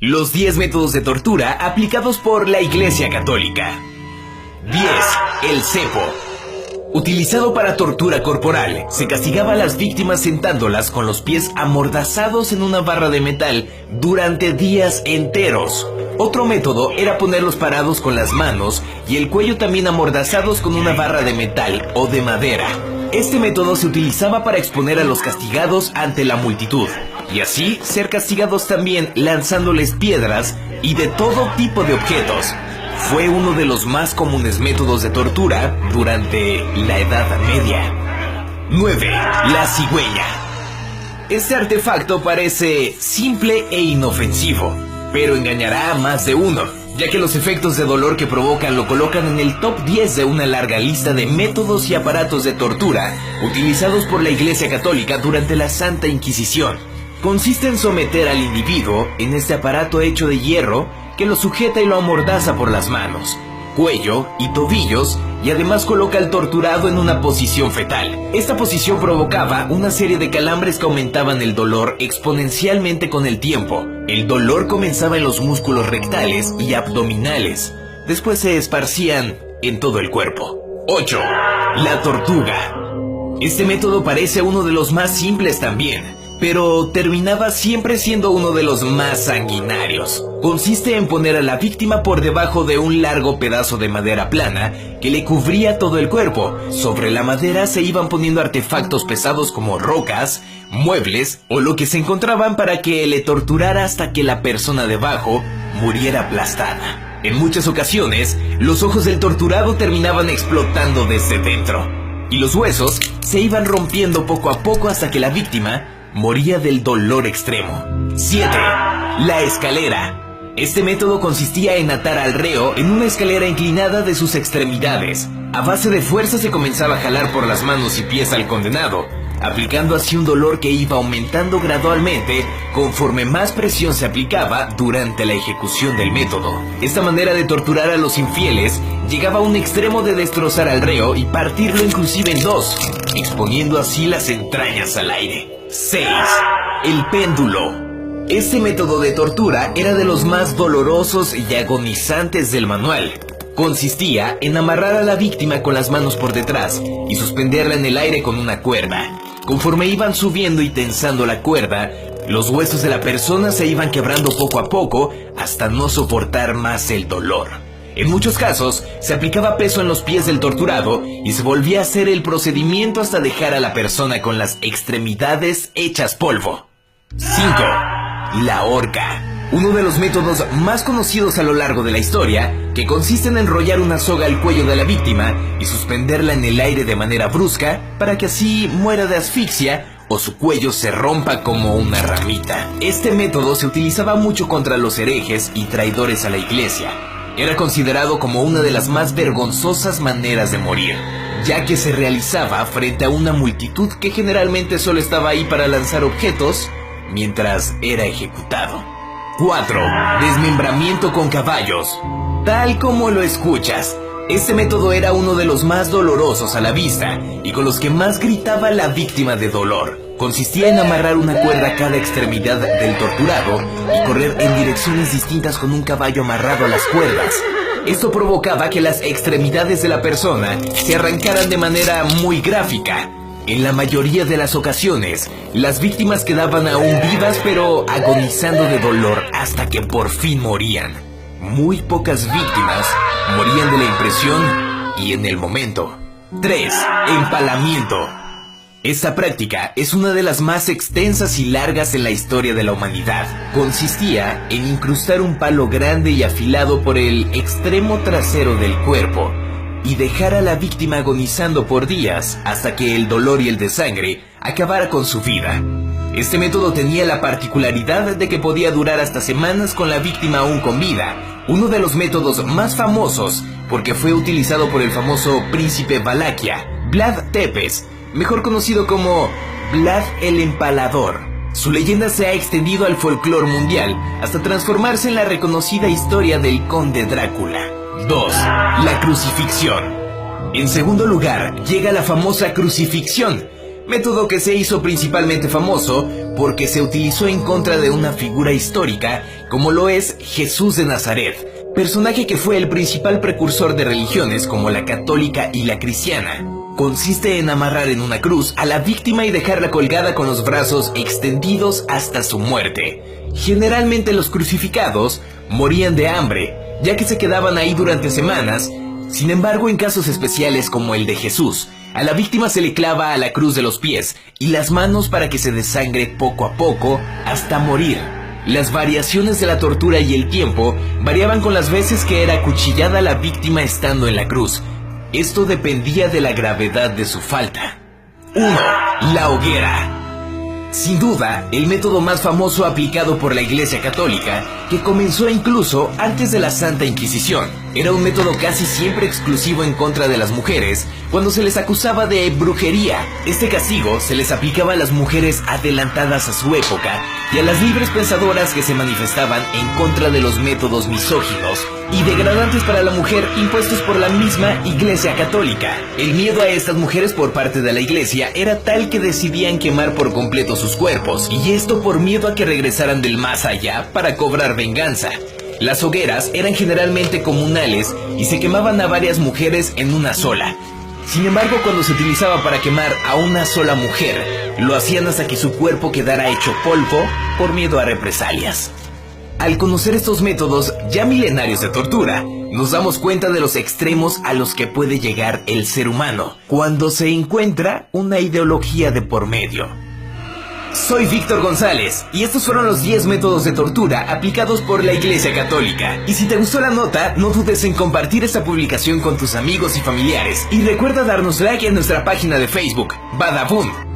Los 10 métodos de tortura aplicados por la Iglesia Católica. 10. El cepo. Utilizado para tortura corporal, se castigaba a las víctimas sentándolas con los pies amordazados en una barra de metal durante días enteros. Otro método era ponerlos parados con las manos y el cuello también amordazados con una barra de metal o de madera. Este método se utilizaba para exponer a los castigados ante la multitud, y así ser castigados también lanzándoles piedras y de todo tipo de objetos. Fue uno de los más comunes métodos de tortura durante la Edad Media. 9. La cigüeña. Este artefacto parece simple e inofensivo, pero engañará a más de uno, ya que los efectos de dolor que provocan lo colocan en el top 10 de una larga lista de métodos y aparatos de tortura utilizados por la Iglesia Católica durante la Santa Inquisición. Consiste en someter al individuo en este aparato hecho de hierro que lo sujeta y lo amordaza por las manos, cuello y tobillos, y además coloca al torturado en una posición fetal. Esta posición provocaba una serie de calambres que aumentaban el dolor exponencialmente con el tiempo. El dolor comenzaba en los músculos rectales y abdominales. Después se esparcían en todo el cuerpo. 8. La tortuga. Este método parece uno de los más simples también, pero terminaba siempre siendo uno de los más sanguinarios. Consiste en poner a la víctima por debajo de un largo pedazo de madera plana que le cubría todo el cuerpo. Sobre la madera se iban poniendo artefactos pesados como rocas, muebles o lo que se encontraban para que le torturara hasta que la persona debajo muriera aplastada. En muchas ocasiones, los ojos del torturado terminaban explotando desde dentro, y los huesos se iban rompiendo poco a poco hasta que la víctima moría del dolor extremo. 7. La escalera. Este método consistía en atar al reo en una escalera inclinada de sus extremidades. A base de fuerza se comenzaba a jalar por las manos y pies al condenado, aplicando así un dolor que iba aumentando gradualmente conforme más presión se aplicaba durante la ejecución del método. Esta manera de torturar a los infieles llegaba a un extremo de destrozar al reo y partirlo inclusive en dos, exponiendo así las entrañas al aire. 6. El péndulo. Este método de tortura era de los más dolorosos y agonizantes del manual. Consistía en amarrar a la víctima con las manos por detrás y suspenderla en el aire con una cuerda. Conforme iban subiendo y tensando la cuerda, los huesos de la persona se iban quebrando poco a poco hasta no soportar más el dolor. En muchos casos, se aplicaba peso en los pies del torturado y se volvía a hacer el procedimiento hasta dejar a la persona con las extremidades hechas polvo. 5. La horca. Uno de los métodos más conocidos a lo largo de la historia, que consiste en enrollar una soga al cuello de la víctima y suspenderla en el aire de manera brusca para que así muera de asfixia o su cuello se rompa como una ramita. Este método se utilizaba mucho contra los herejes y traidores a la iglesia. Era considerado como una de las más vergonzosas maneras de morir, ya que se realizaba frente a una multitud que generalmente solo estaba ahí para lanzar objetos mientras era ejecutado. 4. Desmembramiento con caballos. Tal como lo escuchas, este método era uno de los más dolorosos a la vista y con los que más gritaba la víctima de dolor. Consistía en amarrar una cuerda a cada extremidad del torturado y correr en direcciones distintas con un caballo amarrado a las cuerdas. Esto provocaba que las extremidades de la persona se arrancaran de manera muy gráfica. En la mayoría de las ocasiones, las víctimas quedaban aún vivas pero agonizando de dolor hasta que por fin morían. Muy pocas víctimas morían de la impresión y en el momento. 3. Empalamiento. Esta práctica es una de las más extensas y largas en la historia de la humanidad. Consistía en incrustar un palo grande y afilado por el extremo trasero del cuerpo y dejar a la víctima agonizando por días hasta que el dolor y el desangre acabara con su vida. Este método tenía la particularidad de que podía durar hasta semanas con la víctima aún con vida, uno de los métodos más famosos porque fue utilizado por el famoso príncipe Valaquia, Vlad Tepes, mejor conocido como Vlad el Empalador. Su leyenda se ha extendido al folclore mundial hasta transformarse en la reconocida historia del conde Drácula. 2. La crucifixión. En segundo lugar, llega la famosa crucifixión, método que se hizo principalmente famoso porque se utilizó en contra de una figura histórica como lo es Jesús de Nazaret, personaje que fue el principal precursor de religiones como la católica y la cristiana. Consiste en amarrar en una cruz a la víctima y dejarla colgada con los brazos extendidos hasta su muerte. Generalmente los crucificados morían de hambre, ya que se quedaban ahí durante semanas. Sin embargo, en casos especiales como el de Jesús, a la víctima se le clava a la cruz de los pies y las manos para que se desangre poco a poco hasta morir. Las variaciones de la tortura y el tiempo variaban con las veces que era acuchillada la víctima estando en la cruz. Esto dependía de la gravedad de su falta. 1. La hoguera. Sin duda, el método más famoso aplicado por la Iglesia Católica, que comenzó incluso antes de la Santa Inquisición. Era un método casi siempre exclusivo en contra de las mujeres cuando se les acusaba de brujería. Este castigo se les aplicaba a las mujeres adelantadas a su época y a las libres pensadoras que se manifestaban en contra de los métodos misóginos y degradantes para la mujer impuestos por la misma Iglesia Católica. El miedo a estas mujeres por parte de la Iglesia era tal que decidían quemar por completo sus cuerpos, y esto por miedo a que regresaran del más allá para cobrar venganza. Las hogueras eran generalmente comunales y se quemaban a varias mujeres en una sola. Sin embargo, cuando se utilizaba para quemar a una sola mujer, lo hacían hasta que su cuerpo quedara hecho polvo por miedo a represalias. Al conocer estos métodos ya milenarios de tortura, nos damos cuenta de los extremos a los que puede llegar el ser humano cuando se encuentra una ideología de por medio. Soy Víctor González y estos fueron los 10 métodos de tortura aplicados por la Iglesia Católica. Y si te gustó la nota, no dudes en compartir esta publicación con tus amigos y familiares. Y recuerda darnos like en nuestra página de Facebook, Badaboom.